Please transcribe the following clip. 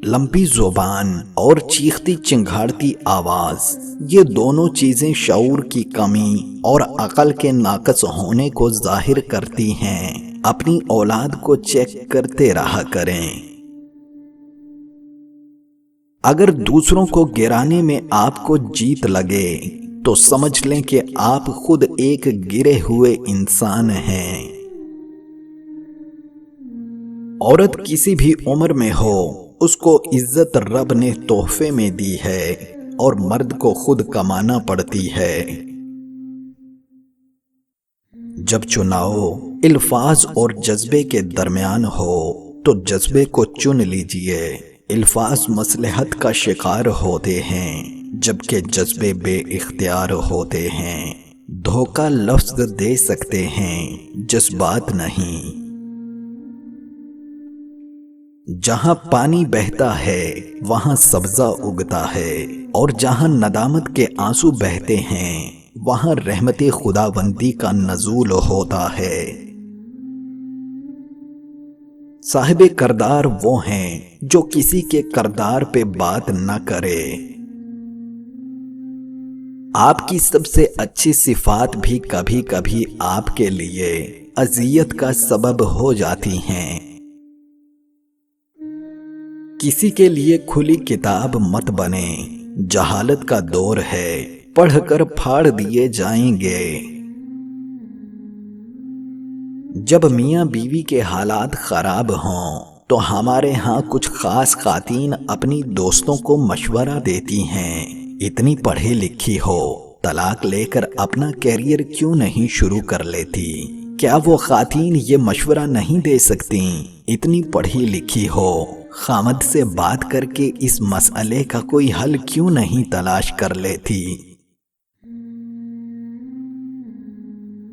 لمبی زبان اور چیختی چنگھاڑتی آواز، یہ دونوں چیزیں شعور کی کمی اور عقل کے ناقص ہونے کو ظاہر کرتی ہیں۔ اپنی اولاد کو چیک کرتے رہا کریں۔ اگر دوسروں کو گرانے میں آپ کو جیت لگے تو سمجھ لیں کہ آپ خود ایک گرے ہوئے انسان ہیں۔ عورت کسی بھی عمر میں ہو، اس کو عزت رب نے تحفے میں دی ہے اور مرد کو خود کمانا پڑتی ہے۔ جب چناؤ الفاظ اور جذبے کے درمیان ہو تو جذبے کو چن لیجئے۔ الفاظ مصلحت کا شکار ہوتے ہیں جبکہ جذبے بے اختیار ہوتے ہیں۔ دھوکہ لفظ دے سکتے ہیں، جذبات نہیں۔ جہاں پانی بہتا ہے وہاں سبزہ اگتا ہے، اور جہاں ندامت کے آنسو بہتے ہیں وہاں رحمت خداوندی کا نزول ہوتا ہے۔ صاحب کردار وہ ہیں جو کسی کے کردار پہ بات نہ کرے۔ آپ کی سب سے اچھی صفات بھی کبھی کبھی آپ کے لیے اذیت کا سبب ہو جاتی ہیں۔ کسی کے لیے کھلی کتاب مت بنے، جہالت کا دور ہے، پڑھ کر پھاڑ دیے جائیں گے۔ جب میاں بیوی کے حالات خراب ہوں تو ہمارے ہاں کچھ خاص خواتین اپنی دوستوں کو مشورہ دیتی ہیں، اتنی پڑھی لکھی ہو، طلاق لے کر اپنا کیریئر کیوں نہیں شروع کر لیتی؟ کیا وہ خواتین یہ مشورہ نہیں دے سکتی؟ اتنی پڑھی لکھی ہو، خامد سے بات کر کے اس مسئلے کا کوئی حل کیوں نہیں تلاش کر لیتی؟